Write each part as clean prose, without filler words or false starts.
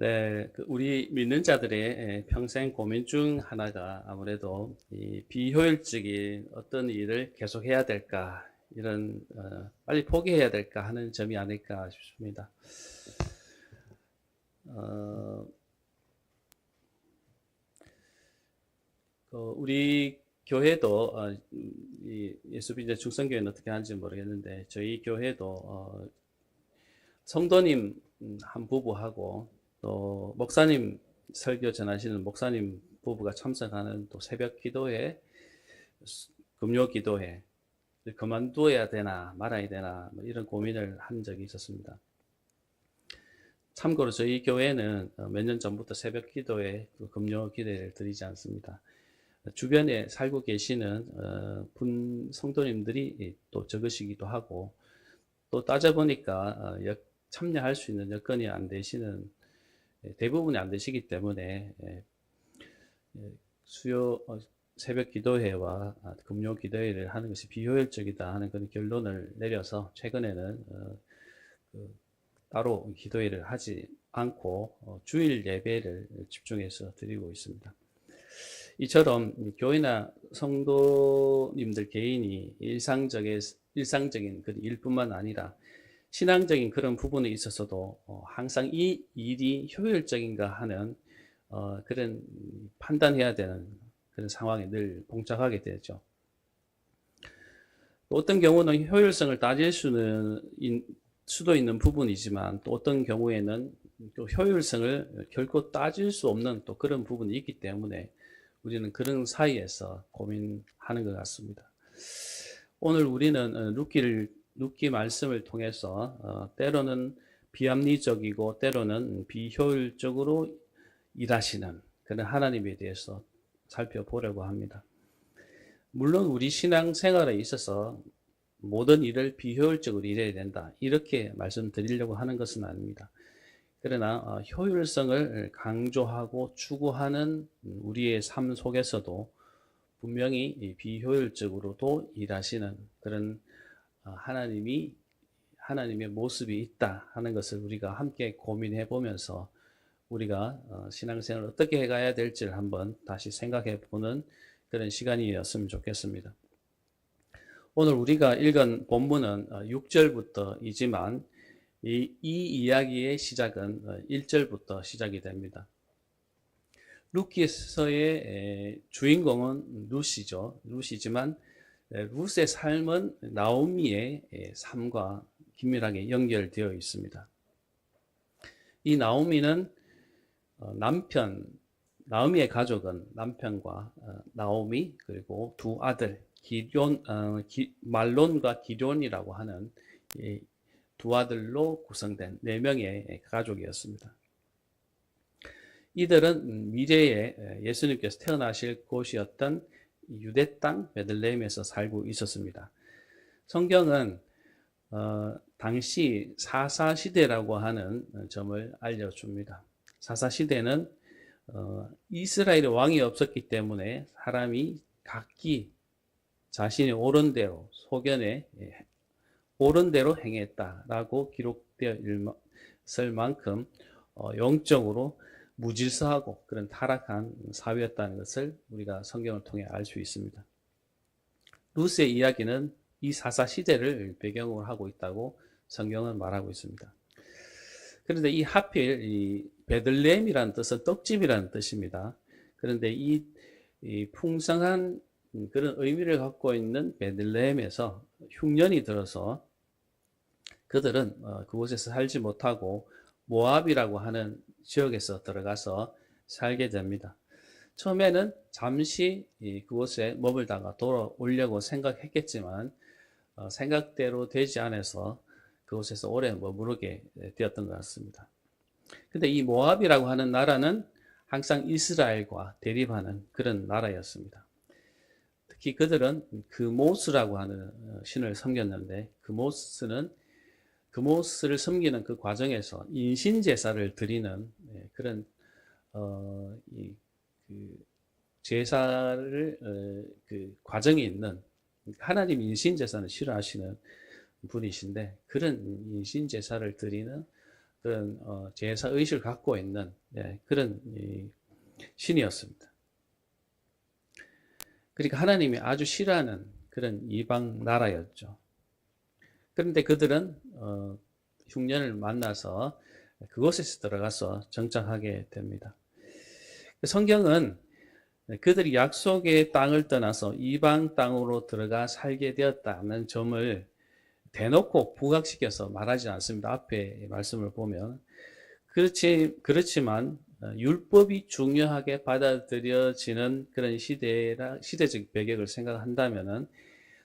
네, 우리 믿는 자들의 평생 고민 중 하나가 아무래도 이 비효율적인 어떤 일을 계속해야 될까, 이런 빨리 포기해야 될까 하는 점이 아닐까 싶습니다. 어, 우리 교회도 이 예수빈제 중성교회는 어떻게 하는지 모르겠는데 저희 교회도 성도님 한 부부하고 또 목사님 설교 전하시는 목사님 부부가 참석하는 또 새벽 기도회, 금요 기도회 그만두어야 되나 말아야 되나 뭐 이런 고민을 한 적이 있었습니다. 참고로 저희 교회는 몇 년 전부터 새벽 기도회, 금요 기도회를 드리지 않습니다. 주변에 살고 계시는 성도님들이 또 적으시기도 하고 또 따져보니까 참여할 수 있는 여건이 안 되시는, 대부분이 안 되시기 때문에 수요 새벽 기도회와 금요 기도회를 하는 것이 비효율적이다 하는 그런 결론을 내려서 최근에는 따로 기도회를 하지 않고 주일 예배를 집중해서 드리고 있습니다. 이처럼 교회나 성도님들 개인이 일상적인 그 일뿐만 아니라 신앙적인 그런 부분에 있어서도 항상 이 일이 효율적인가 하는 그런 판단해야 되는 그런 상황에 늘 봉착하게 되죠. 어떤 경우는 효율성을 따질 수도 있는 부분이지만 또 어떤 경우에는 또 효율성을 결코 따질 수 없는 또 그런 부분이 있기 때문에 우리는 그런 사이에서 고민하는 것 같습니다. 오늘 우리는 룻기 말씀을 통해서 때로는 비합리적이고 때로는 비효율적으로 일하시는 그런 하나님에 대해서 살펴보려고 합니다. 물론 우리 신앙생활에 있어서 모든 일을 비효율적으로 일해야 된다, 이렇게 말씀드리려고 하는 것은 아닙니다. 그러나 효율성을 강조하고 추구하는 우리의 삶 속에서도 분명히 비효율적으로도 일하시는 그런 하나님의 모습이 있다 하는 것을 우리가 함께 고민해 보면서 우리가 신앙생활을 어떻게 해가야 될지를 한번 다시 생각해 보는 그런 시간이었으면 좋겠습니다. 오늘 우리가 읽은 본문은 6절부터이지만 이 이야기의 시작은 1절부터 시작이 됩니다. 룻기서의 주인공은 룻이지만 룻의 삶은 나오미의 삶과 긴밀하게 연결되어 있습니다. 이 나오미는 나오미의 가족은 남편과 나오미 그리고 두 아들 말론과 기럐이라고 하는 두 아들로 구성된 4명의 가족이었습니다. 이들은 미래에 예수님께서 태어나실 곳이었던 유대 땅 베들레헴에서 살고 있었습니다. 성경은 당시 사사시대라고 하는 점을 알려줍니다. 사사시대는 이스라엘의 왕이 없었기 때문에 사람이 각기 자신의 옳은 대로 소견에 옳은 대로 행했다라고 기록되어 있을 만큼 영적으로 무질서하고 그런 타락한 사회였다는 것을 우리가 성경을 통해 알 수 있습니다. 룻의 이야기는 이 사사시대를 배경으로 하고 있다고 성경은 말하고 있습니다. 그런데 하필 이 베들레헴이라는 뜻은 떡집이라는 뜻입니다. 그런데 이 풍성한 그런 의미를 갖고 있는 베들레헴에서 흉년이 들어서 그들은 그곳에서 살지 못하고 모압이라고 하는 지역에서 들어가서 살게 됩니다. 처음에는 잠시 그곳에 머물다가 돌아오려고 생각했겠지만 생각대로 되지 않아서 그곳에서 오래 머무르게 되었던 것 같습니다. 근데 이 모압이라고 하는 나라는 항상 이스라엘과 대립하는 그런 나라였습니다. 특히 그들은 그모스라고 하는 신을 섬겼는데 그모스를 섬기는 그 과정에서 인신제사를 드리는 그런 제사를 그 과정이 있는, 하나님 인신제사는 싫어하시는 분이신데 그런 인신제사를 드리는 그런 제사 의식을 갖고 있는 그런 신이었습니다. 그러니까 하나님이 아주 싫어하는 그런 이방 나라였죠. 그런데 그들은 흉년을 만나서 그곳에서 들어가서 정착하게 됩니다. 성경은 그들이 약속의 땅을 떠나서 이방 땅으로 들어가 살게 되었다는 점을 대놓고 부각시켜서 말하지 않습니다. 앞에 말씀을 보면. 그렇지만 율법이 중요하게 받아들여지는 그런 시대적 배경을 생각한다면은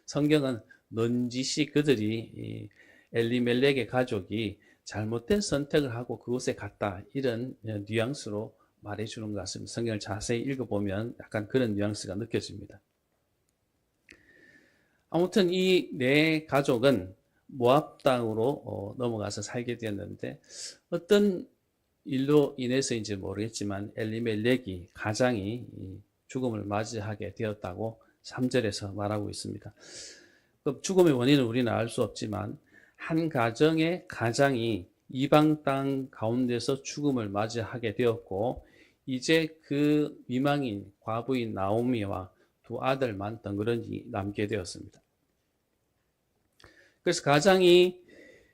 성경은 넌지시 그들이 엘리멜렉의 가족이 잘못된 선택을 하고 그곳에 갔다, 이런 뉘앙스로 말해주는 것 같습니다. 성경을 자세히 읽어보면 약간 그런 뉘앙스가 느껴집니다. 아무튼 이 네 가족은 모압 땅으로 넘어가서 살게 되었는데, 어떤 일로 인해서인지 모르겠지만 엘리멜렉이 가장이 죽음을 맞이하게 되었다고 3절에서 말하고 있습니다. 죽음의 원인은 우리는 알 수 없지만 한 가정의 가장이 이방 땅 가운데서 죽음을 맞이하게 되었고, 이제 그 미망인 과부인 나오미와 두 아들만 덩그러니 남게 되었습니다. 그래서 가장이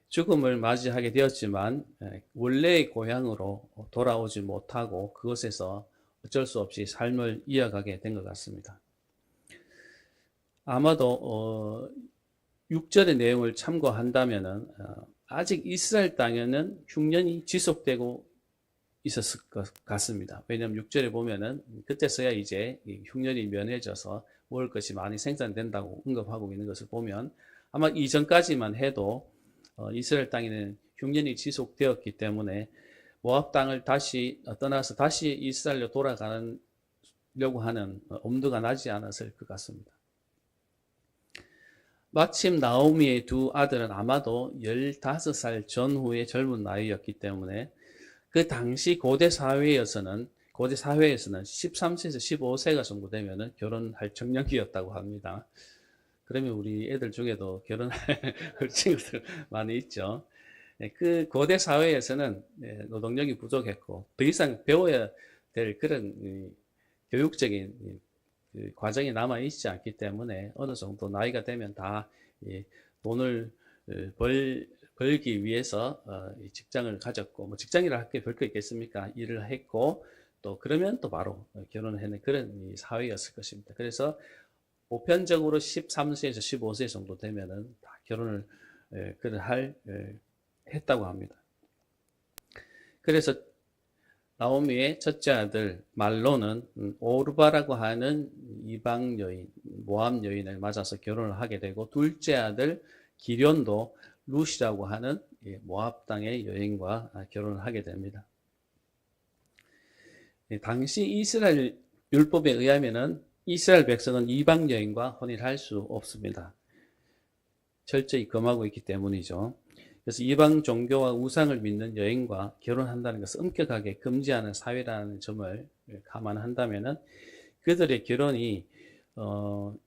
죽음을 맞이하게 되었지만 원래의 고향으로 돌아오지 못하고 그곳에서 어쩔 수 없이 삶을 이어가게 된 것 같습니다. 아마도 6절의 내용을 참고한다면 아직 이스라엘 땅에는 흉년이 지속되고 있었을 것 같습니다. 왜냐하면 6절에 보면은 그때서야 이제 흉년이 면해져서 먹을 것이 많이 생산된다고 언급하고 있는 것을 보면 아마 이전까지만 해도 이스라엘 땅에는 흉년이 지속되었기 때문에 모압 땅을 다시 떠나서 다시 이스라엘로 돌아가려고 하는 엄두가 나지 않았을 것 같습니다. 마침 나오미의 두 아들은 아마도 15살 전후의 젊은 나이였기 때문에 그 당시 고대 사회에서는 13세에서 15세가 정도 되면 결혼할 적령기였다고 합니다. 그러면 우리 애들 중에도 결혼할 친구들 많이 있죠. 그 고대 사회에서는 노동력이 부족했고 더 이상 배워야 될 그런 교육적인 그 과정이 남아 있지 않기 때문에 어느 정도 나이가 되면 다 돈을 벌기 위해서 직장을 가졌고, 뭐 직장이라 할 게 별거 있겠습니까? 일을 했고 또 그러면 또 바로 결혼을 하는 그런 사회였을 것입니다. 그래서 보편적으로 13세에서 15세 정도 되면은 다 결혼을 했다고 합니다. 그래서 나오미의 첫째 아들 말로는 오르바라고 하는 이방 여인, 모압 여인을 맞아서 결혼을 하게 되고, 둘째 아들 기련도 룻이라고 하는 모압 땅의 여인과 결혼을 하게 됩니다. 당시 이스라엘 율법에 의하면은 이스라엘 백성은 이방 여인과 혼인할 수 없습니다. 철저히 금하고 있기 때문이죠. 그래서 이방 종교와 우상을 믿는 여인과 결혼한다는 것을 엄격하게 금지하는 사회라는 점을 감안한다면은 그들의 결혼이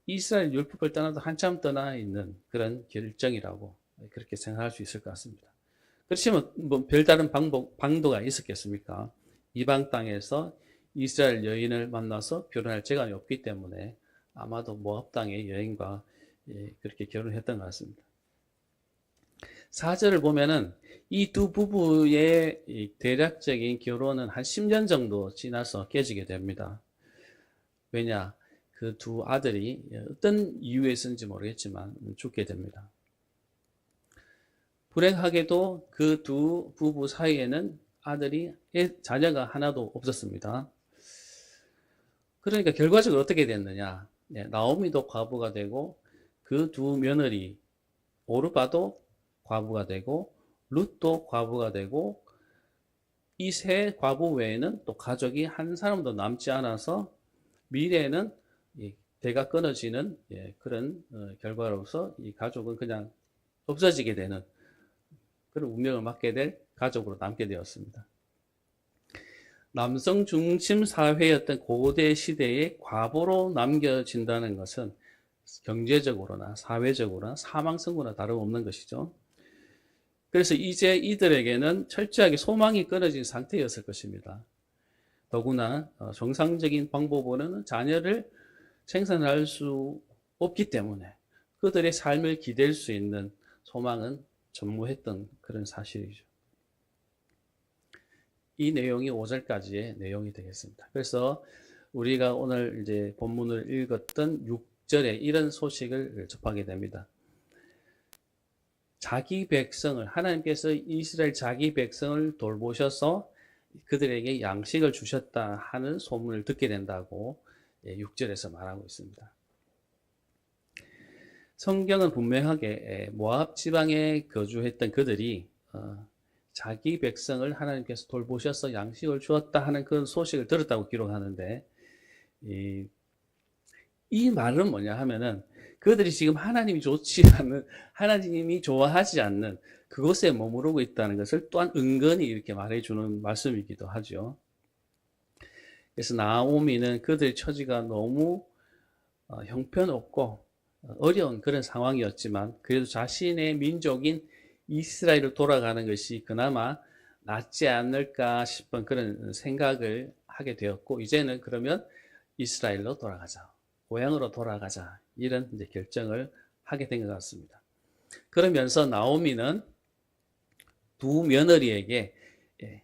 이스라엘 율법을 떠나도 한참 떠나 있는 그런 결정이라고 그렇게 생각할 수 있을 것 같습니다. 그렇지만 뭐 별다른 방도가 있었겠습니까? 이방 땅에서 이스라엘 여인을 만나서 결혼할 재간이 없기 때문에 아마도 모압 땅의 여인과 그렇게 결혼했던 것 같습니다. 4절을 보면은 이 두 부부의 대략적인 결혼은 한 10년 정도 지나서 깨지게 됩니다. 왜냐? 그 두 아들이 어떤 이유에서인지 모르겠지만 죽게 됩니다. 불행하게도 그 두 부부 사이에는 자녀가 하나도 없었습니다. 그러니까 결과적으로 어떻게 됐느냐? 나오미도 과부가 되고 그 두 며느리 오르바도 과부가 되고 룻도 과부가 되고, 이 세 과부 외에는 또 가족이 한 사람도 남지 않아서 미래에는 대가 끊어지는 그런 결과로서 이 가족은 그냥 없어지게 되는 그런 운명을 맞게 될 가족으로 남게 되었습니다. 남성 중심 사회였던 고대 시대에 과부로 남겨진다는 것은 경제적으로나 사회적으로나 사망 선고나 다름없는 것이죠. 그래서 이제 이들에게는 철저하게 소망이 끊어진 상태였을 것입니다. 더구나 정상적인 방법으로는 자녀를 생산할 수 없기 때문에 그들의 삶을 기댈 수 있는 소망은 전무했던 그런 사실이죠. 이 내용이 5절까지의 내용이 되겠습니다. 그래서 우리가 오늘 이제 본문을 읽었던 6절에 이런 소식을 접하게 됩니다. 자기 백성을, 하나님께서 이스라엘 자기 백성을 돌보셔서 그들에게 양식을 주셨다 하는 소문을 듣게 된다고 6절에서 말하고 있습니다. 성경은 분명하게 모압 지방에 거주했던 그들이 자기 백성을 하나님께서 돌보셔서 양식을 주었다 하는 그런 소식을 들었다고 기록하는데, 이 말은 뭐냐 하면은 그들이 지금 하나님이 좋지 않은, 하나님이 좋아하지 않는 그곳에 머무르고 있다는 것을 또한 은근히 이렇게 말해주는 말씀이기도 하죠. 그래서 나오미는 그들의 처지가 너무 형편없고 어려운 그런 상황이었지만 그래도 자신의 민족인 이스라엘을 돌아가는 것이 그나마 낫지 않을까 싶은 그런 생각을 하게 되었고, 이제는 그러면 이스라엘로 돌아가자, 고향으로 돌아가자, 이런 이제 결정을 하게 된 것 같습니다. 그러면서 나오미는 두 며느리에게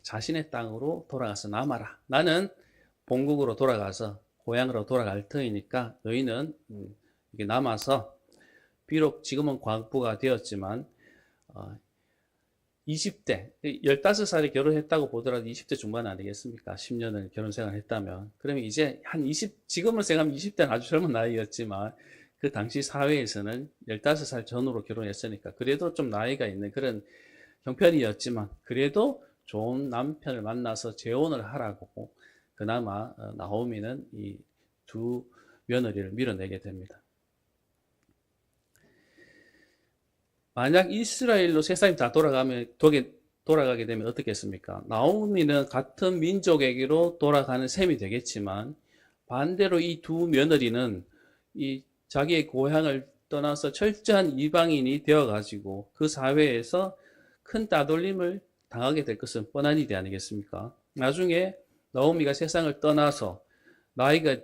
자신의 땅으로 돌아가서 남아라. 나는 본국으로 돌아가서 고향으로 돌아갈 터이니까 너희는 남아서, 비록 지금은 과부가 되었지만 20대, 15살에 결혼했다고 보더라도 20대 중반 아니겠습니까? 10년을 결혼 생활을 했다면. 그러면 이제 한 지금을 생각하면 20대는 아주 젊은 나이였지만 그 당시 사회에서는 15살 전후로 결혼했으니까 그래도 좀 나이가 있는 그런 형편이었지만 그래도 좋은 남편을 만나서 재혼을 하라고 그나마 나오미는 이 두 며느리를 밀어내게 됩니다. 만약 이스라엘로 세상이 다 돌아가게 되면 어떻겠습니까? 나오미는 같은 민족에게로 돌아가는 셈이 되겠지만 반대로 이 두 며느리는 이 자기의 고향을 떠나서 철저한 이방인이 되어가지고 그 사회에서 큰 따돌림을 당하게 될 것은 뻔한 일이 아니겠습니까? 나중에 나오미가 세상을 떠나서 나이가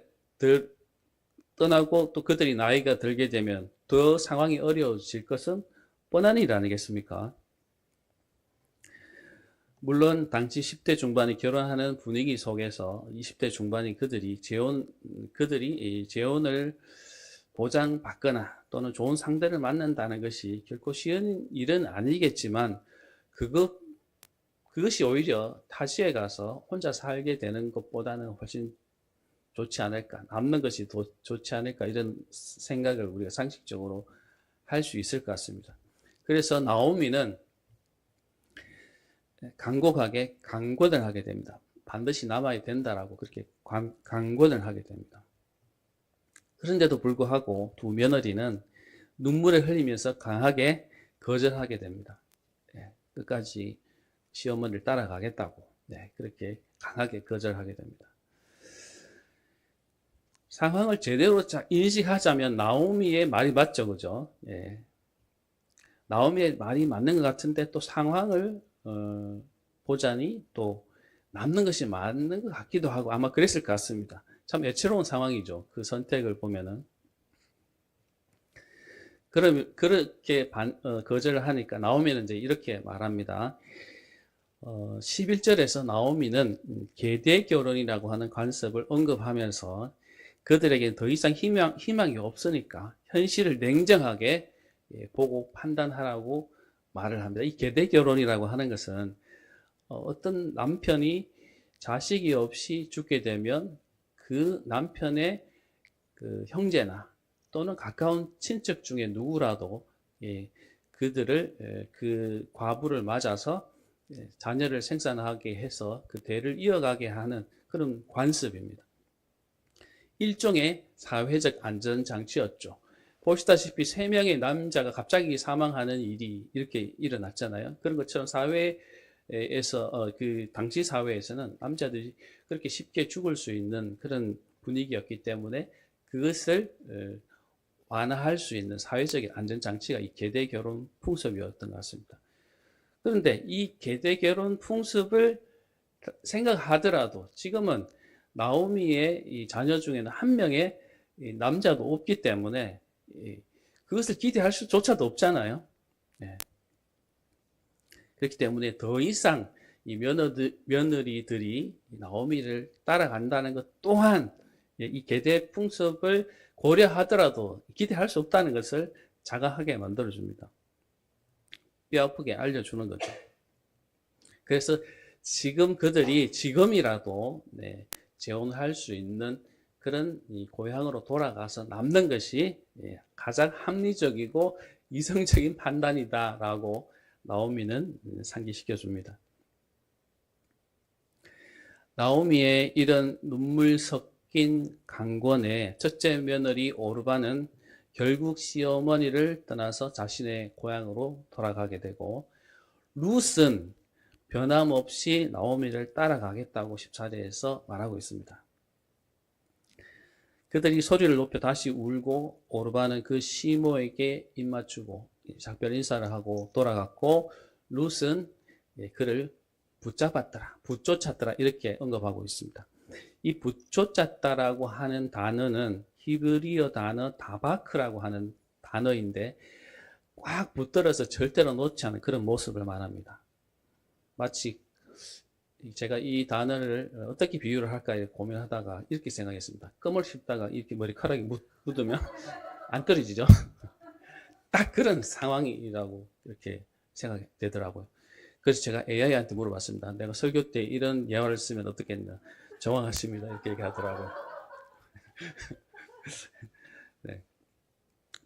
떠나고 또 그들이 나이가 들게 되면 더 상황이 어려워질 것은 뻔한 일 아니겠습니까? 물론 당시 10대 중반이 결혼하는 분위기 속에서 20대 중반인 그들이 재혼을 보장받거나 또는 좋은 상대를 만난다는 것이 결코 쉬운 일은 아니겠지만 그것이 오히려 타지에 가서 혼자 살게 되는 것보다는 훨씬 좋지 않을까, 남는 것이 더 좋지 않을까, 이런 생각을 우리가 상식적으로 할 수 있을 것 같습니다. 그래서 나오미는 간곡하게 강권을 하게 됩니다. 반드시 남아야 된다라고 그렇게 강권을 하게 됩니다. 그런데도 불구하고 두 며느리는 눈물을 흘리면서 강하게 거절하게 됩니다. 끝까지 시어머니를 따라가겠다고 그렇게 강하게 거절하게 됩니다. 상황을 제대로 인식하자면 나오미의 말이 맞죠, 그죠? 나오미의 말이 맞는 것 같은데 또 상황을 보자니 또 남는 것이 맞는 것 같기도 하고 아마 그랬을 것 같습니다. 참 애처로운 상황이죠. 그 선택을 보면은. 그렇게 거절을 하니까 나오미는 이제 이렇게 말합니다. 11절에서 나오미는 계대 결혼이라고 하는 관습을 언급하면서 그들에게 더 이상 희망이 없으니까 현실을 냉정하게 보고 판단하라고 말을 합니다. 이 계대 결혼이라고 하는 것은 어떤 남편이 자식이 없이 죽게 되면 그 남편의 그 형제나 또는 가까운 친척 중에 누구라도 그들을 그 과부를 맞아서 자녀를 생산하게 해서 그 대를 이어가게 하는 그런 관습입니다. 일종의 사회적 안전장치였죠. 보시다시피 3명의 남자가 갑자기 사망하는 일이 이렇게 일어났잖아요. 그런 것처럼 사회에서 그 당시 사회에서는 남자들이 그렇게 쉽게 죽을 수 있는 그런 분위기였기 때문에 그것을 완화할 수 있는 사회적인 안전장치가 이 계대 결혼 풍습이었던 것 같습니다. 그런데 이 계대 결혼 풍습을 생각하더라도 지금은 나오미의 이 자녀 중에는 한 명의 남자도 없기 때문에 그것을 기대할 수조차도 없잖아요. 예. 그렇기 때문에 더 이상 이 며느리들이 나오미를 따라간다는 것 또한 이 계대 풍습을 고려하더라도 기대할 수 없다는 것을 자각하게 만들어줍니다. 뼈아프게 알려주는 거죠. 그래서 지금 그들이 지금이라도 재혼할 수 있는 그런 이 고향으로 돌아가서 남는 것이 가장 합리적이고 이성적인 판단이다라고 나오미는 상기시켜 줍니다. 나오미의 이런 눈물 섞인 강권에 첫째 며느리 오르바는 결국 시어머니를 떠나서 자신의 고향으로 돌아가게 되고, 룻은 변함없이 나오미를 따라가겠다고 14절에서 말하고 있습니다. 그들이 소리를 높여 다시 울고 오르바는 그 시모에게 입맞추고 작별 인사를 하고 돌아갔고, 룻은 그를 붙잡았더라, 붙쫓았더라 이렇게 언급하고 있습니다. 이 붙쫓았다라고 하는 단어는 히브리어 단어 다바크라고 하는 단어인데 꽉 붙들어서 절대로 놓지 않은 그런 모습을 말합니다. 마치 제가 이 단어를 어떻게 비유를 할까 고민하다가 이렇게 생각했습니다. 껌을 씹다가 이렇게 머리카락이 묻으면 안 떨어지죠. 딱 그런 상황이라고 이렇게 생각이 되더라고요. 그래서 제가 AI한테 물어봤습니다. 내가 설교 때 이런 예화를 쓰면 어떻겠냐. 정확하십니다. 이렇게 얘기하더라고요. 네.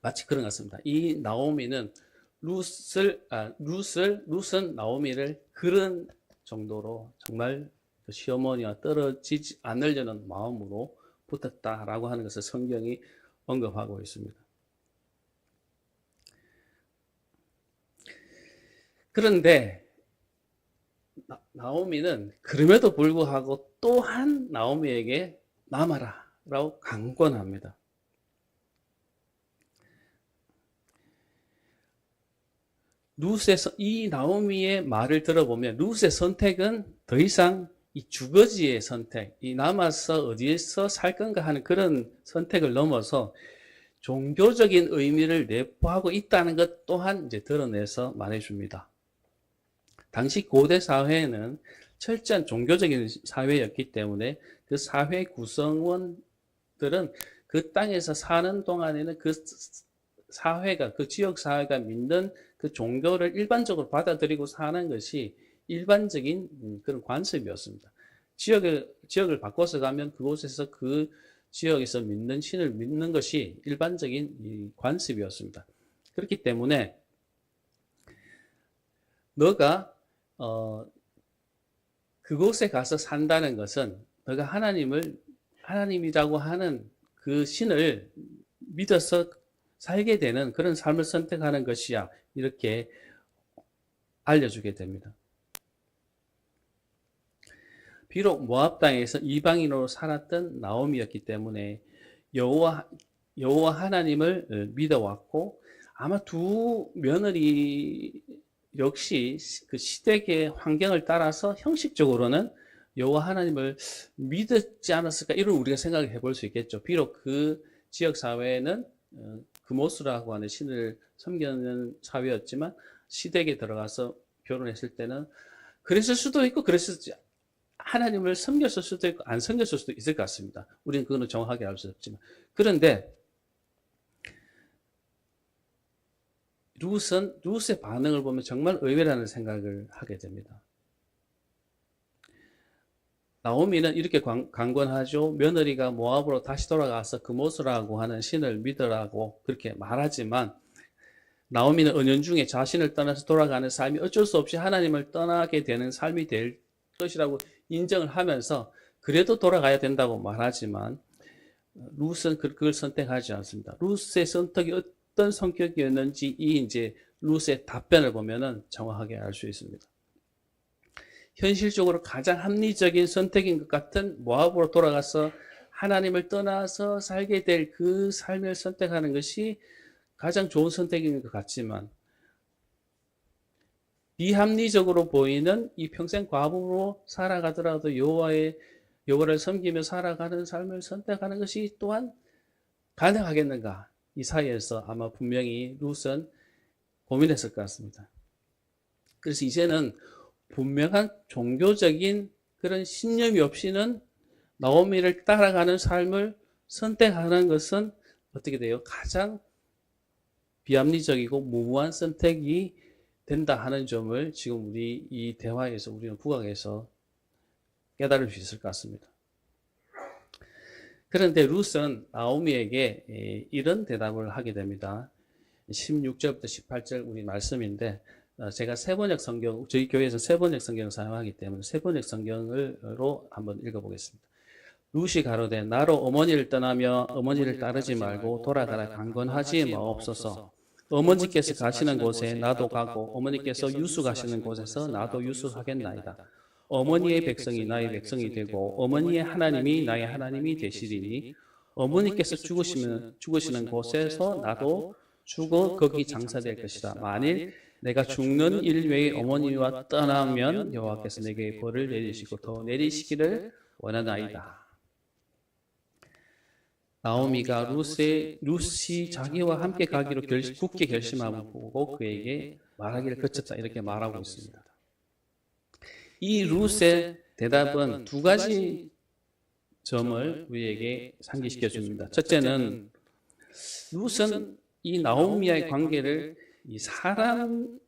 마치 그런 것 같습니다. 이 나오미는 룻은 나오미를 그런 정도로 정말 시어머니와 떨어지지 않으려는 마음으로 붙었다라고 하는 것을 성경이 언급하고 있습니다. 그런데 나오미는 그럼에도 불구하고 또한 나오미에게 남아라 라고 강권합니다. 이 나오미의 말을 들어보면 룻의 선택은 더 이상 이 주거지의 선택, 이 남아서 어디에서 살 건가 하는 그런 선택을 넘어서 종교적인 의미를 내포하고 있다는 것 또한 이제 드러내서 말해줍니다. 당시 고대 사회는 철저한 종교적인 사회였기 때문에 그 사회 구성원들은 그 땅에서 사는 동안에는 그 사회가, 그 지역 사회가 믿는 그 종교를 일반적으로 받아들이고 사는 것이 일반적인 그런 관습이었습니다. 지역을 바꿔서 가면 그곳에서 그 지역에서 믿는 신을 믿는 것이 일반적인 관습이었습니다. 그렇기 때문에 너가 그곳에 가서 산다는 것은 너가 하나님이라고 하는 그 신을 믿어서 살게 되는 그런 삶을 선택하는 것이야. 이렇게 알려주게 됩니다. 비록 모압 땅에서 이방인으로 살았던 나오미였기 때문에 여호와 하나님을 믿어왔고, 아마 두 며느리 역시 그 시대의 환경을 따라서 형식적으로는 여호와 하나님을 믿었지 않았을까, 이런 우리가 생각을 해볼 수 있겠죠. 비록 그 지역 사회는 그모스라고 하는 신을 섬기는 사회였지만 시댁에 들어가서 결혼했을 때는 그랬을 수도 있고 하나님을 섬겼을 수도 있고 안 섬겼을 수도 있을 것 같습니다. 우리는 그거는 정확하게 알 수 없지만, 그런데 룻의 반응을 보면 정말 의외라는 생각을 하게 됩니다. 나오미는 이렇게 강권하죠. 며느리가 모압으로 다시 돌아가서 그모스라고 하는 신을 믿으라고 그렇게 말하지만, 나오미는 은연중에 자신을 떠나서 돌아가는 삶이 어쩔 수 없이 하나님을 떠나게 되는 삶이 될 것이라고 인정을 하면서 그래도 돌아가야 된다고 말하지만, 룻은 그걸 선택하지 않습니다. 룻의 선택이 어떤 성격이었는지 이제 룻의 답변을 보면은 정확하게 알 수 있습니다. 현실적으로 가장 합리적인 선택인 것 같은 모압으로 돌아가서 하나님을 떠나서 살게 될 그 삶을 선택하는 것이 가장 좋은 선택인 것 같지만, 비합리적으로 보이는 이 평생 과부로 살아가더라도 여호와를 섬기며 살아가는 삶을 선택하는 것이 또한 가능하겠는가? 이 사이에서 아마 분명히 룻은 고민했을 것 같습니다. 그래서 이제는 분명한 종교적인 그런 신념이 없이는 나오미를 따라가는 삶을 선택하는 것은 어떻게 돼요? 가장 비합리적이고 무모한 선택이 된다 하는 점을 지금 우리 이 대화에서 우리는 국악에서 깨달을 수 있을 것 같습니다. 그런데 룻은 나오미에게 이런 대답을 하게 됩니다. 16절부터 18절 우리 말씀인데 제가 세번역 성경, 저희 교회에서 세번역 성경을 사용하기 때문에 세번역 성경으로 한번 읽어보겠습니다. 룻이 가로되 나로 어머니를 떠나며 어머니를 따르지 말고 돌아가라 강권하지 마옵소서. 어머니께서 가시는 곳에 나도 가고 어머니께서 유숙하시는 곳에서 나도 유숙하겠나이다. 어머니의 백성이 나의 백성이 되고 어머니의 하나님이 나의 하나님이 되시리니 어머니께서 죽으시는 곳에서 나도 죽어 거기 장사될 것이다. 만일 내가 죽는 일 외에 어머니와 떠나면 여호와께서 내게 벌을 내리시고 더 내리시기를 원하나이다. 나오미가 룻이 자기와 함께 가기로 굳게 결심함을 보고 그에게 말하기를 그쳤다. 이렇게 말하고 있습니다. 이 룻의 대답은 두 가지 점을 우리에게 상기시켜 줍니다. 첫째는 룻은 이 나오미와의 관계를 이 사람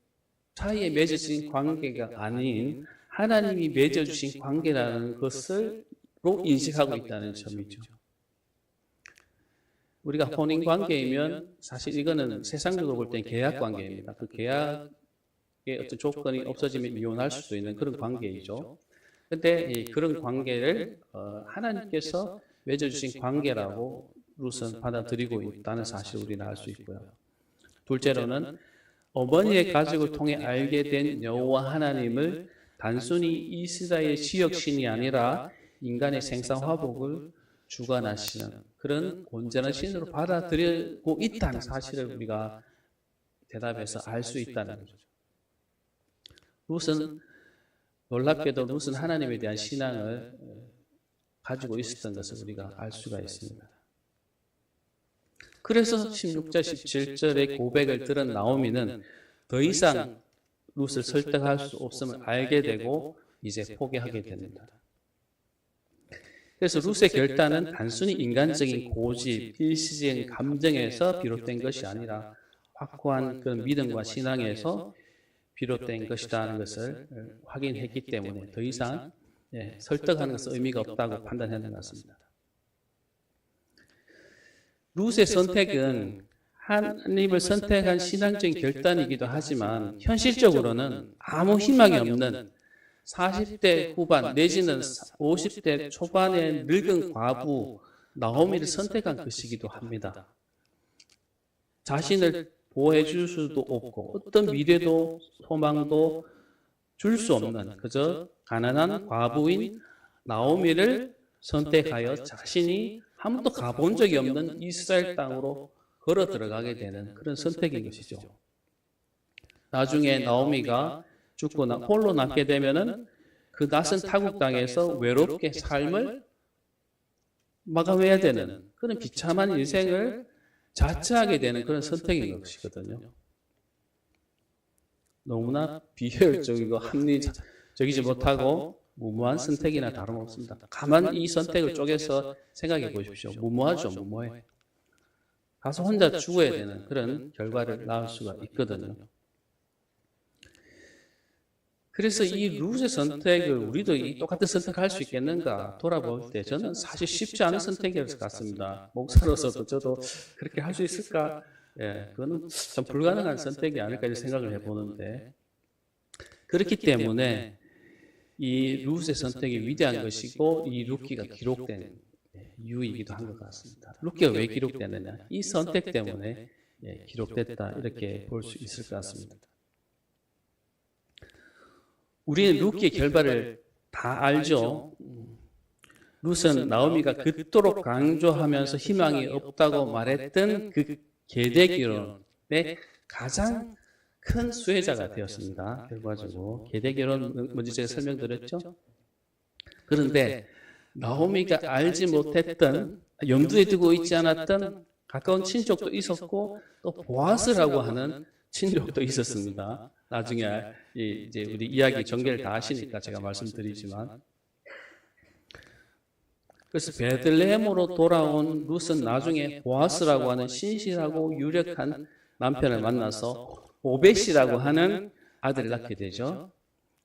사이에 맺어진 관계가 아닌 하나님이 맺어주신 관계라는 것으로 인식하고 있다는 점이죠. 우리가 혼인 관계이면 사실 이거는 세상적으로 볼 때는 계약 관계입니다. 그 계약의 어떤 조건이 없어지면 이혼할 수도 있는 그런 관계이죠. 그런데 그런 관계를 하나님께서 맺어주신 관계라고 룻은 받아들이고 있다는 사실을 우리는 알 수 있고요. 둘째로는 어머니의 가족을 통해 알게 된 여호와 하나님을 단순히 이스라엘의 지역신이 아니라 인간의 생사화복을 주관하시는 그런 온전한 신으로 받아들이고 있다는 사실을 우리가 대답해서 알 수 있다는 거죠. 룻은 놀랍게도 룻은 하나님에 대한 신앙을 가지고 있었던 것을 우리가 알 수가 있습니다. 그래서 16절, 17절의 고백을 들은 나오미는 더 이상 룻을 설득할 수 없음을 알게 되고 이제 포기하게 됩니다. 그래서 룻의 결단은 단순히 인간적인 고집, 일시적인 감정에서 비롯된 것이 아니라 확고한 그런 믿음과 신앙에서 비롯된 것이라는 것을 확인했기 때문에 더 이상 설득하는 것은 의미가 없다고 판단하는 것 같습니다. 룻의 선택은 하나님을 선택한 신앙적인 결단이기도 하지만 현실적으로는 아무 희망이 없는 40대 후반 내지는 50대 초반의 늙은 과부 나오미를 선택한 것이기도 합니다. 자신을 보호해 줄 수도 없고 어떤 미래도 소망도 줄 수 없는 그저 가난한 과부인 나오미를 선택하여 자신이 한 번도 가본 적이 없는 이스라엘 땅으로 걸어 들어가게 되는 그런 선택인 것이죠. 나중에 나오미가 죽고 홀로 남게 되면은 그 낯선 타국 땅에서 외롭게 삶을 마감해야 되는 그런 비참한 인생을 자처하게 되는 그런 선택인 것이거든요. 너무나 비효율적이고 합리적이지 못하고 무모한 선택이나 다름없습니다. 가만히 이 선택을 쪼개서 생각해 보십시오. 무모하죠, 무모해. 가서 혼자 죽어야 되는 그런 결과를 낳을 수가 있거든요. 그래서 이 룻의 선택을 우리도 이 똑같은 선택할 수 있겠는가 돌아볼 때 저는 사실 쉽지 않은 선택이었을 것 같습니다. 목사로서도 저도 그렇게 할 수 있을까? 그거는 참 불가능한 선택이 아닐까 이런 생각을 해보는데 그렇기 때문에 이 룻의 선택이 위대한 것이고 이 룻기가 기록된 이유이기도 한 것 같습니다. 룻기가 왜 기록되느냐? 이 선택 때문에 기록됐다 이렇게 볼 수 있을 것 같습니다. 우리는 룻기의 결말을 다 알죠. 룻은 나오미가 그토록 강조하면서 희망이 없다고 말했던 그 계대기론의 가장 큰 수혜자가 되었습니다. 결과적으로 계대 결혼 먼저 제가 설명드렸죠. 그런데 나오미가 알지 못했던, 염두에 두고 있지 않았던 가까운 친족도 있었고 또 보아스라고 하는 친족도 있었습니다. 나중에 이제 우리 이야기 전개를 다 하시니까 제가 말씀드리지만, 그래서 베들레헴으로 돌아온 룻은 나중에 보아스라고 하는 신실하고 유력한 남편을 만나서 오벳이라고 하는 아들을 낳게 되죠.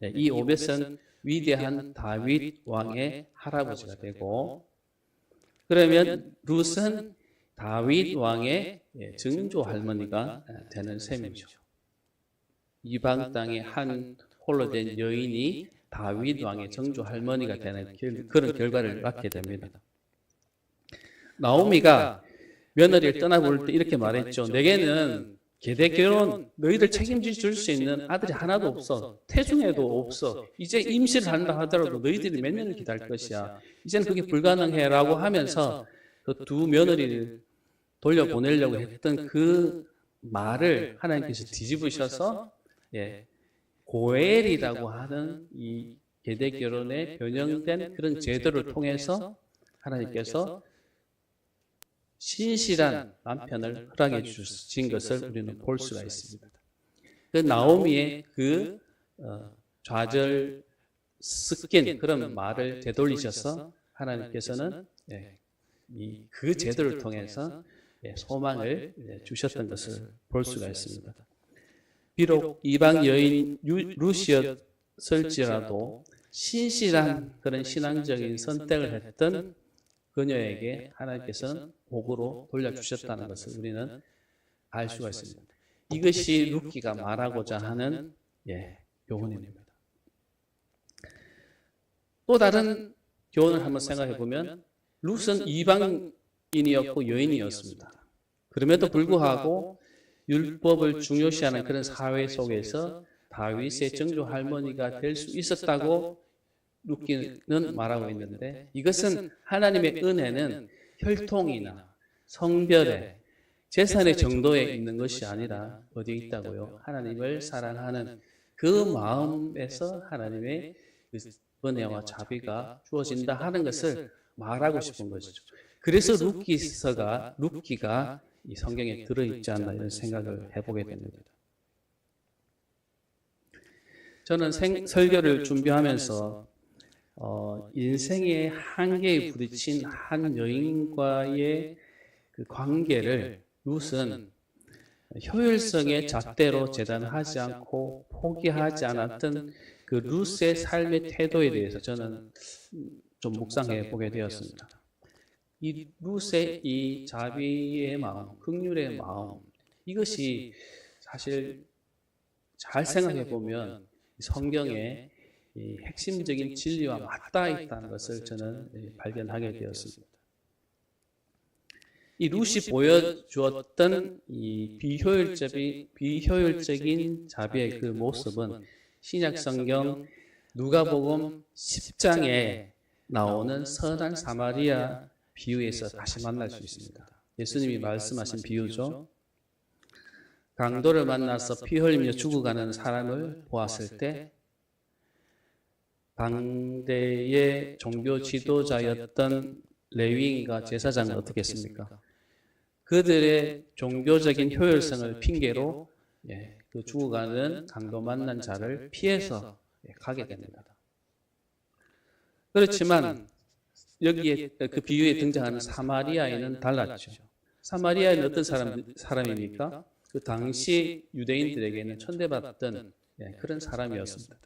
이 오벳은 위대한 다윗 왕의 할아버지가 되고, 그러면 룻은 다윗 왕의 증조 할머니가 되는 셈이죠. 이방 땅의 한 홀로 된 여인이 다윗 왕의 증조 할머니가 되는 그런 결과를 낳게 됩니다. 나오미가 며느리를 떠나볼 때 이렇게 말했죠. 내게는 계대 결혼 너희들 책임질 수 있는 아들이 하나도 없어. 태중에도 없어. 이제 임시를 한다 하더라도 너희들이 몇 년을 기다릴 것이야. 이제는 그게 불가능해라고 하면서 그 두 며느리를 돌려보내려고 했던 그 말을 하나님께서 뒤집으셔서 고엘이라고 하는 이 계대 결혼에 변형된 그런 제도를 통해서 하나님께서 신실한 남편을 허락해 주신 것을 우리는 볼 수가 있습니다. 그 나오미의 그 좌절 섞인 그런 말을 되돌리셔서 하나님께서는 그 제도를 통해서 소망을 주셨던 것을 볼 수가 있습니다. 비록 이방 여인 룻이었을지라도 신실한 그런 신앙적인 선택을 했던 그녀에게 하나님께서는 복으로 돌려주셨다는 것을 우리는 알 수가 있습니다. 이것이 룻기가 말하고자 하는 교훈입니다. 또 다른 교훈을 한번 생각해 보면 룻은 이방인이었고 여인이었습니다. 그럼에도 불구하고 율법을 중요시하는 그런 사회 속에서 다윗의 증조 할머니가 될 수 있었다고 룻기는 말하고 있는데, 이것은 하나님의 은혜는 혈통이나 성별에 재산의 정도에 있는 것이 아니라 어디에 있다고요? 하나님을 사랑하는 그 마음에서 하나님의 은혜와 자비가 주어진다 하는 것을 말하고 싶은 것이죠. 그래서 룻기가 이 성경에 들어있지 않나 이런 생각을 해보게 됩니다. 저는 설교를 준비하면서 인생의 한계에 부딪힌 한 여인과의 그 관계를 룻은 효율성의 잣대로 재단하지 않고 포기하지 않았던 그 룻의 삶의 태도에 대해서 저는 좀 묵상해 보게 되었습니다. 이 룻의 이 자비의 마음, 긍휼의 마음, 이것이 사실 잘 생각해 보면 성경의 이 핵심적인 진리와 맞닿아 있다는 것을 저는 발견하게 되었습니다. 이 룻이 보여주었던 이 비효율적인 자비의 그 모습은 신약 성경 누가복음 10장에 나오는 선한 사마리아 비유에서 다시 만날 수 있습니다. 예수님이 말씀하신 비유죠. 강도를 만나서 피 흘리며 죽어가는 사람을 보았을 때 당대의 종교 지도자였던 레위인과 제사장은 어떻게 했습니까? 그들의 종교적인 효율성을 핑계로 그 죽어가는 강도 만난 자를 피해서 가게 됩니다. 그렇지만 여기에 그 비유에 등장하는 사마리아인은 달랐죠. 사마리아인은 어떤 사람입니까? 그 당시 유대인들에게는 천대받던 그런 사람이었습니다.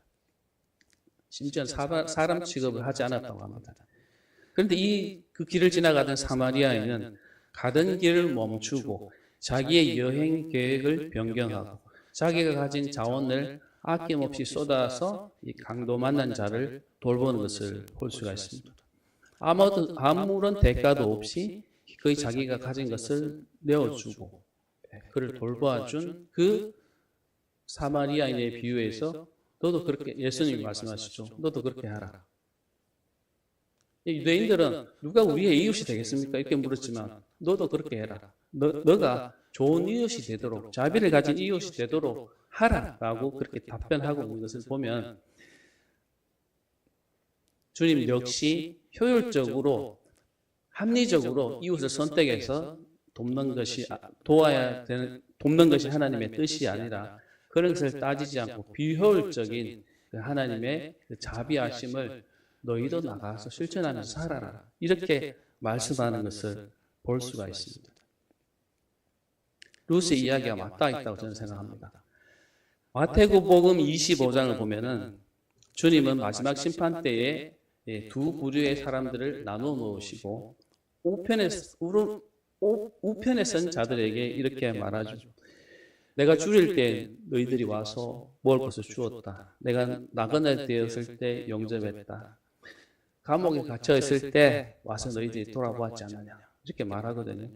심지어 사람 취급을 하지 않았다고 합니다. 그런데 그 길을 지나가던 사마리아인은 가던 길을 멈추고 자기의 여행 계획을 변경하고 자기가 가진 자원을 아낌없이 쏟아서 이 강도 만난 자를 돌보는 것을 볼 수가 있습니다. 아무런 대가도 없이 거의 자기가 가진 것을 내어주고 그를 돌봐준 그 사마리아인의 비유에서 너도 그렇게, 예수님이 말씀하시죠. 너도 그렇게 하라. 유대인들은 누가 우리의 이웃이 되겠습니까? 이렇게 물었지만 너도 그렇게 해라. 너가 좋은 이웃이 되도록 자비를 가진 이웃이 되도록 하라라고 그렇게 답변하고 있는 것을 보면 주님 역시 효율적으로 합리적으로 이웃을 선택해서 돕는 것이 하나님의 뜻이 아니라 그런 것을 따지지 않고 비효율적인 그 하나님의 그 자비하심을 너희도 나가서 실천하면서 살아라. 이렇게 말씀하는 것을 볼 수가 있습니다. 룻의 이야기가 맞닿아 있다고 저는 생각합니다. 마태복음 25장을 보면은 주님은 마지막 심판 때에 두 부류의 사람들을 나누어 놓으시고 우편에 선 자들에게 이렇게 말하죠. 내가 줄일 때 너희들이 와서 먹을 것을 주었다. 내가 나그네 되었을 때 영접했다. 감옥에 갇혀 있을 때 와서 너희들이 돌아보았지 않느냐. 이렇게 말하거든요.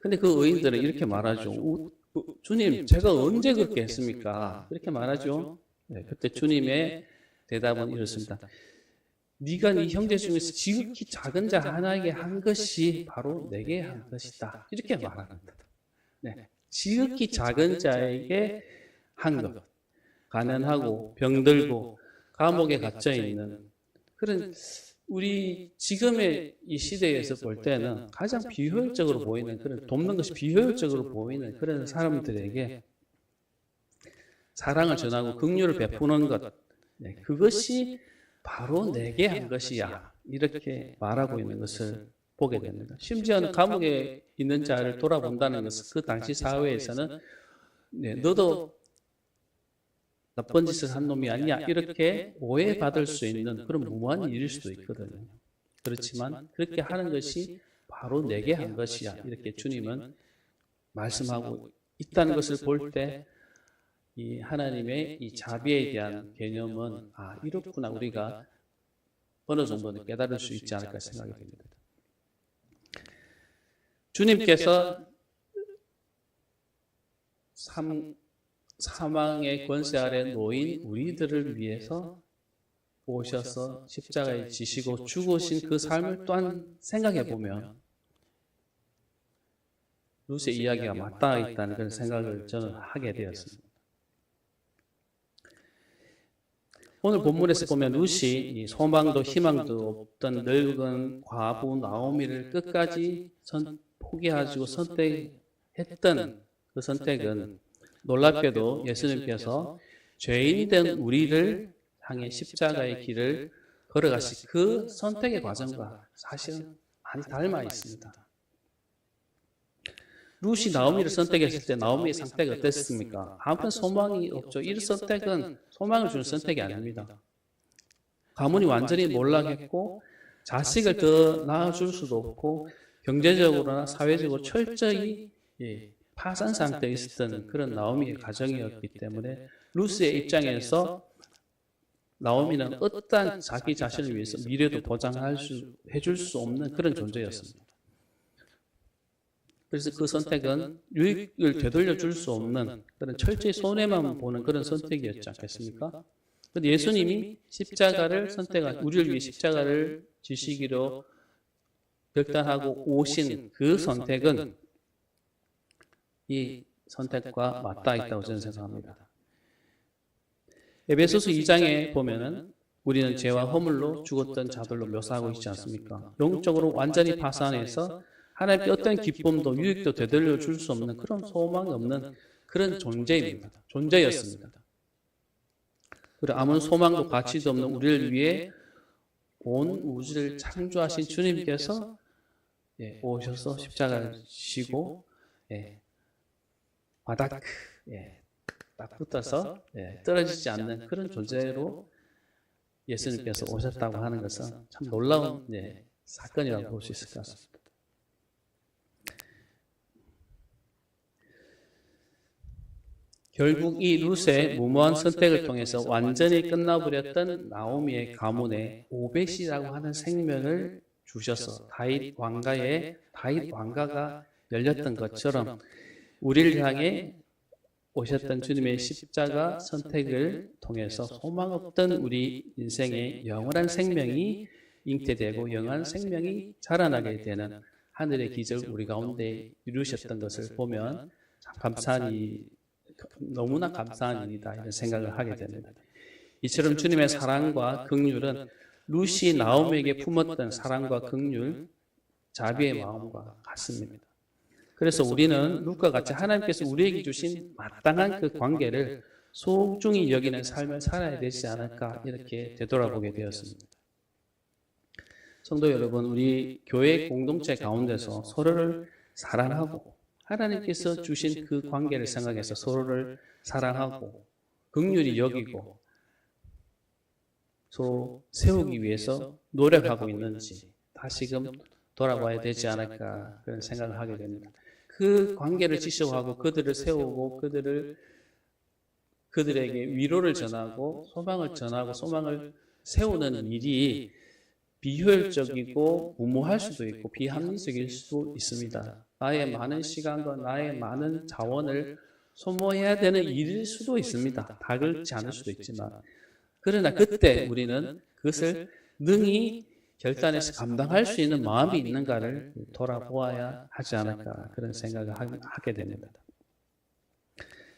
근데 그 의인들은 이렇게 말하죠. 주님, 제가 언제 그렇게 했습니까? 이렇게 말하죠. 네, 그때 주님의 대답은 이렇습니다. 네가 네 형제 중에서 지극히 작은 자 하나에게 한 것이 바로 내게 한 것이다. 이렇게 말합니다. 네, 지극히 작은 자에게 한 것. 가난하고 병들고 감옥에 갇혀 있는 그런 우리 지금의 이 시대에서 볼 때는 가장 비효율적으로 보이는 그런 돕는 것이 비효율적으로 보이는 그런 사람들에게 사랑을 전하고 긍휼을 베푸는 것, 네, 그것이 바로 내게 한 것이야. 이렇게 말하고 있는 것을 보게 됩니다. 심지어는 감옥에 있는 자를 돌아본다는 것은 그 당시 사회에서는 네, 너도 나쁜 짓을 한 놈이 아니야. 이렇게 오해받을 수 있는 그런 무모한 일일 수도 있거든요. 그렇지만 그렇게 하는 것이 바로 내게 한 것이야. 이렇게 주님은 말씀하고 있다는 것을 볼 때 이 하나님의 이 자비에 대한 개념은 이렇구나 우리가 어느 정도는 깨달을 수 있지 않을까 생각이 됩니다. 주님께서 사망의 권세 아래 놓인 우리들을 위해서 오셔서 십자가에 지시고 죽으신 그 삶을 또한 생각해 보면 룻의 이야기가 맞닿아 있다는 그런 생각을 저는 하게 되었습니다. 오늘 본문에서 보면 룻이 소망도 희망도 없던 늙은 과부 나오미를 끝까지 포기하시고 선택했던 그 선택은 놀랍게도 예수님께서 죄인된 우리를 향해 십자가의 길을 걸어가신 그 선택의 과정과 사실은 많이 닮아 있습니다. 룻이 나오미를 선택했을 때 나오미의 상태가 어땠습니까? 아무런 소망이 없죠. 이 선택은 소망을 주는 선택이 아닙니다. 가문이 완전히 몰락했고 자식을 더 낳아줄 수도 없고 경제적으로나 사회적으로 철저히 파산 상태에 있었던 그런 나오미의 가정이었기 때문에 룻의 입장에서 나오미는 어떠한 자기 자신을 위해서 미래도 해줄 수 없는 그런 존재였습니다. 그래서 그 선택은 유익을 되돌려 줄 수 없는 그런 철저히 손해만 보는 그런 선택이었지 않겠습니까? 그런데 예수님이 십자가를 우리를 위해 십자가를 지시기로 결단하고 오신 그 선택은 이 선택과 맞닿아 있다고 저는 생각합니다. 에베소서 2장에 보면은 우리는 죄와 허물로 죽었던 자들로 묘사하고 있지 않습니까? 영적으로 완전히 파산해서 하나님께 어떤 기쁨도 유익도 되돌려 줄 수 없는 그런 소망이 없는 그런 존재였습니다. 그리고 아무런 소망도 가치도 없는 우리를 위해 온 우주를 창조하신 주님께서 오셔서 십자가를 지시고 바닥 딱 붙어서 떨어지지 않는 그런 존재로 예수님께서 오셨다고 하는 것은 참 놀라운 사건이라고 볼 수 있을 것 같습니다. 결국 이 룻의 무모한 선택을 통해서 완전히 끝나버렸던 나오미의 가문에 오벳이라고 하는 생명을 주셔서 다윗 왕가가 열렸던 것처럼 우리를 향해 오셨던 주님의 십자가 선택을 통해서 소망 없던 우리 인생의 영원한 생명이 잉태되고 영원한 생명이 자라나게 되는 하늘의 기적을 우리 가운데 이루셨던 것을 보면 참 감사한 너무나 감사한 일이다 이런 생각을 하게 됩니다. 이처럼 주님의 사랑과 긍휼은 루시 나옴에게 품었던 사랑과 긍휼, 자비의 마음과 같습니다. 그래서 우리는 룻과 같이 하나님께서 우리에게 주신 마땅한 그 관계를 소중히 여기는 삶을 살아야 되지 않을까 이렇게 되돌아보게 되었습니다. 성도 여러분, 우리 교회 공동체 가운데서 서로를 사랑하고 하나님께서 주신 그 관계를 생각해서 서로를 사랑하고 긍휼히 여기고 서로 세우기 위해서 노력하고 있는지 다시금 돌아봐야 되지 않을까 그런 생각을 하게 됩니다. 그 관계를 지속하고 그들을 세우고 그들에게 위로를 전하고 소망을 전하고 소망을 세우는 일이 비효율적이고 무모할 수도 있고 비합리적일 수도 있습니다. 나의 많은 시간과 나의 많은 자원을 소모해야 되는 일일 수도 있습니다. 다 그렇지 않을 수도 있지만 그러나 그때 우리는 그것을 능히 결단해서 감당할 수 있는 마음이 있는가를 돌아보아야 하지 않을까 그런 생각을 하게 됩니다.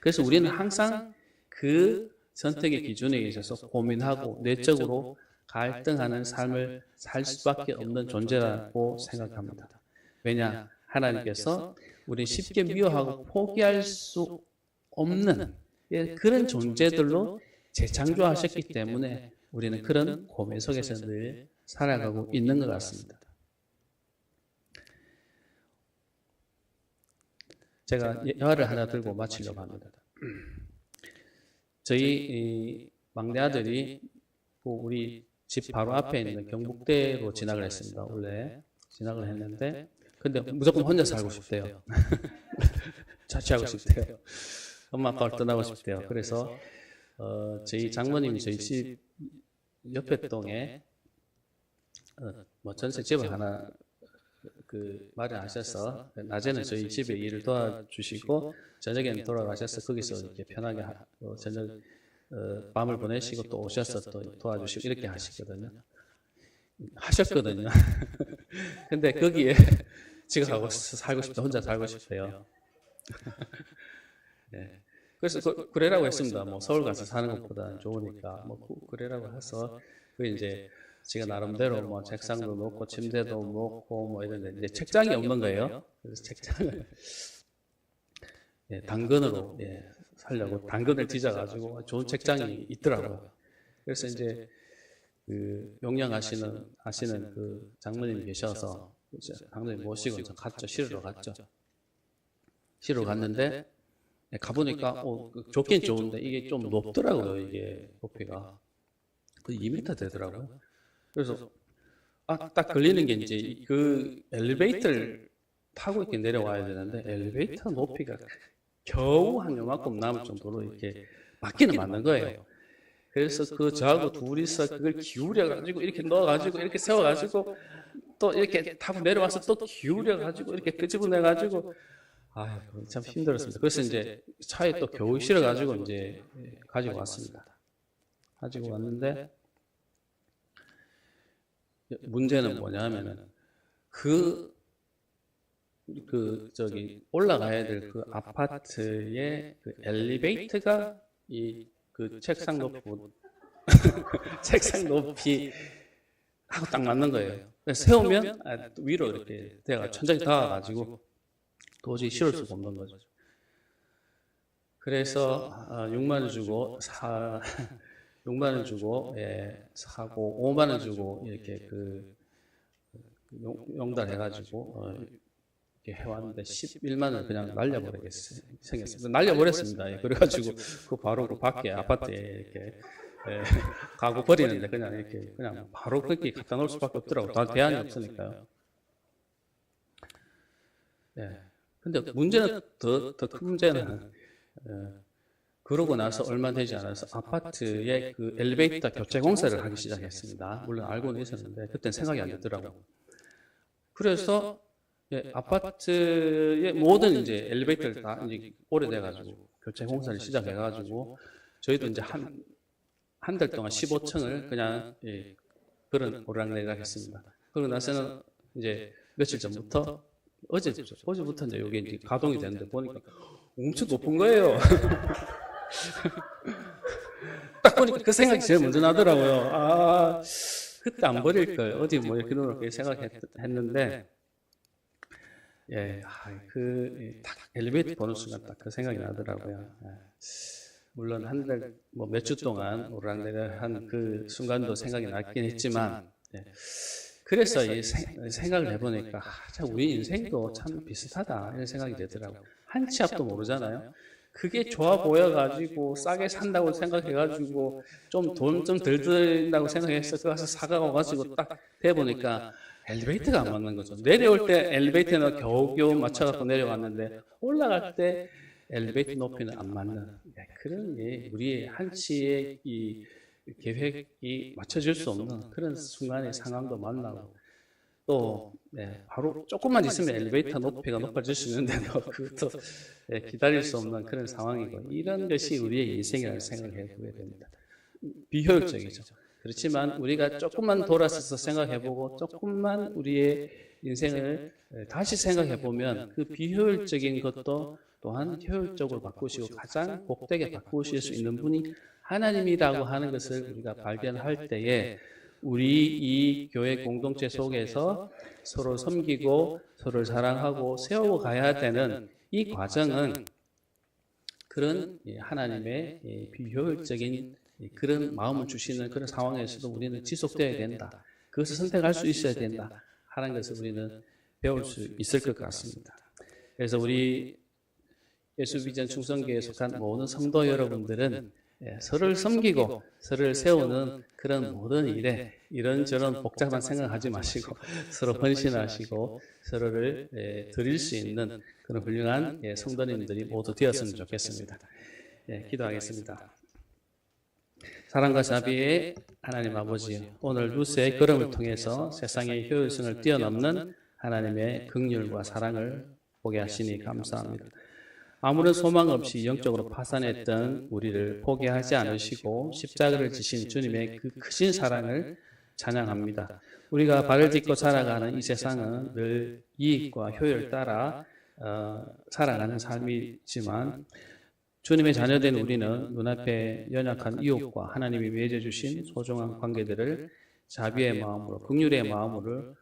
그래서 우리는 항상 그 선택의 기준에 있어서 고민하고 내적으로 갈등하는 삶을 살 수밖에 없는 존재라고 생각합니다. 왜냐? 하나님께서 우리 쉽게 미워하고 포기할 수 없는 그런 존재들로 재창조하셨기 때문에 우리는 그런 고민 속에서 늘 살아가고 있는 것 같습니다. 제가 예화를 하나 들고 마치려고 합니다. 저희 막내 아들이 우리 집 바로 앞에 있는 경북대로 진학을 했습니다. 원래 진학을 했는데 근데 무조건 혼자 살고 싶대요. 자취하고 싶대요. 엄마 아빠를 떠나고 싶대요. 그래서 저희 장모님이 저희 집 옆에 동에 뭐 전세 집을 하나 마련하셔서 낮에는 저희 집에 일을 도와주시고 저녁에는 돌아가셔서 거기서 이렇게 편하게 저녁 밤을 보내시고 또 오셔서 또 도와주시고 이렇게 하셨거든요. 근데 거기에 지금 살고 싶다, 혼자 살고 싶대요. 네. 그래서 그래라고 했습니다. 뭐 서울 가서 사는 것보다 좋으니까 뭐 그래라고 해서 그 이제 제가 나름대로 뭐 책상도 놓고 침대도 놓고 뭐 이런데 이제 책장이 없는 거예요. 그래서 책장을 당근으로 살려고 당근을 뒤져가지고 좋은 책장이 있더라고요. 그래서 이제 그 용량하시는 그 장모님이 계셔서 장모님 모시고 갔죠. 시루로 갔죠. 시루로 갔는데 가보니까 좋긴 좋은데 이게 좀 높더라고요. 이게 높이가 거의 2m 되더라고요. 그래서 딱 걸리는 게 이제 그 엘리베이터를 타고 이렇게 내려와야 되는데 엘리베이터 높이가 겨우 한 요만큼 남을 정도로 이렇게 맞기는 맞는 거예요. 그래서 저하고 둘이서 그걸 기울여가지고 이렇게 넣어가지고 이렇게 세워가지고 또 이렇게 타고 내려와서 또 기울여가지고 이렇게 끄집어내가지고 참 힘들었습니다. 그래서 이제 차에 또 겨우 실어가지고 이제 가지고 왔습니다. 가지고 왔는데 문제는 뭐냐면은 올라가야 될 그 아파트의 그 엘리베이터가 그 책상 높이 하고 딱 맞는 거예요. 세우면 위로 이렇게 내가 천장이 닿아가지고 도저히 실을 수가 없는 거죠. 그래서 6만 원 주고 6만 원 주고 사고 5만 원 주고 이렇게 용달해가지고 이렇게 해왔는데 11만 원 그냥 생겼습니다. 날려버렸습니다. 그래가지고 바로 그 밖에 아파트에 이렇게 가구 버리는데 그냥 바로 그렇게 갖다 놓을 수밖에 없더라고요. 다 대안이 없으니까요. 근데 문제는 더 큰 문제는 그러고 나서 얼마 되지 않아서 아파트에 그 엘리베이터 교체 공사를 하기 시작했습니다. 물론 알고는 있었는데 그때는 생각이 안 나더라고요. 그래서 아파트의 모든 이제 엘리베이터를 다 이제 오래돼가지고 교체 공사를 시작해가지고 저희도 이제 한 달 동안 15층을 그냥 그런 오르락내리락 했습니다. 그러고 나서는 이제 며칠 전부터 어제부터 이제 여기 이제 가동이 되는데 보니까 엄청 높은 거예요. 딱 보니까 그 생각이 제일 먼저 나더라고요. 아, 그때 안 버릴 걸. 어디 뭐 이렇게 놓을까 생각했는데, 예, 딱 엘리베이터 보는 순간 딱 그 생각이 나더라고요. 예. 물론 한 달, 뭐 몇 주 동안 오르락내리락 한 그 순간도 생각이 났긴 했지만, 예. 그래서 이 생각을 해보니까, 참 우리 인생도 참 비슷하다. 이런 생각이 되더라고요. 한 치 앞도 모르잖아요. 그게 좋아 보여가지고 싸게 산다고 생각해가지고 좀 돈 좀 덜 든다고 생각해서 그 가서 사가가지고 딱 대보니까 엘리베이터가 안 맞는 거죠. 내려올 때 엘리베이터는 겨우겨우 맞춰갖고 내려갔는데 올라갈 때 엘리베이터 높이는 안 맞는 그런 게 우리의 한치의 이 계획이 맞춰질 수 없는 그런 순간의 상황도 만나고 또 바로 조금만 있으면 엘리베이터 높이가 높아질 수 있는데도 그것도 기다릴 수 없는 그런 상황이고 이런 것이 우리의 인생이라는 생각을 해보게 됩니다. 비효율적이죠. 그렇지만 우리가 조금만 돌아서서 생각해보고 조금만 우리의 인생을 다시 생각해보면 그 비효율적인 것도 또한 효율적으로 바꾸시고 가장 복되게 바꾸실 수 있는 분이 하나님이라고 하는 것을 우리가 발견할 때에 우리 이 교회 공동체 속에서 서로 섬기고 서로를 사랑하고 세우고 가야 되는 이 과정은 그런 하나님의 비효율적인 그런 마음을 주시는 그런 상황에서도 우리는 지속되어야 된다. 그것을 선택할 수 있어야 된다. 하는 것을 우리는 배울 수 있을 것 같습니다. 그래서 우리 예수비전 충성교회에 속한 모든 성도 여러분들은 서로를 섬기고 서로를 세우는 그런 모든 일에 이런저런 복잡한 생각하지 마시고 서로 헌신하시고 서로를 드릴 수 있는 그런 훌륭한 성도님들이 모두 되었으면 좋겠습니다. 기도하겠습니다. 사랑과 자비의 하나님 아버지, 오늘 루스의 걸음을 통해서 세상의 효율성을 뛰어넘는 하나님의 긍휼과 사랑을 보게 하시니 감사합니다. 아무런 소망 없이 영적으로 파산했던 우리를 포기하지 않으시고 십자가를 지신 주님의 그 크신 사랑을 찬양합니다. 우리가 발을 딛고 살아가는 이 세상은 늘 이익과 효율 따라 살아가는 삶이지만 주님의 자녀된 우리는 눈앞에 연약한 이웃과 하나님이 맺어주신 소중한 관계들을 자비의 마음으로 긍휼의 마음으로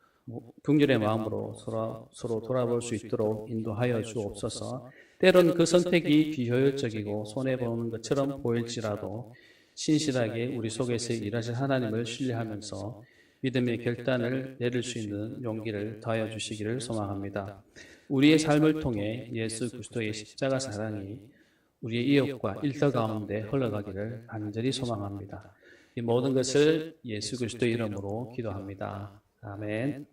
서로 돌아볼 수 있도록 인도하여 주옵소서. 때론 그 선택이 비효율적이고 손해보는 것처럼 보일지라도 신실하게 우리 속에서 일하실 하나님을 신뢰하면서 믿음의 결단을 내릴 수 있는 용기를 더하여 주시기를 소망합니다. 우리의 삶을 통해 예수 그리스도의 십자가 사랑이 우리의 이웃과 일터 가운데 흘러가기를 간절히 소망합니다. 이 모든 것을 예수 그리스도의 이름으로 기도합니다. 아멘.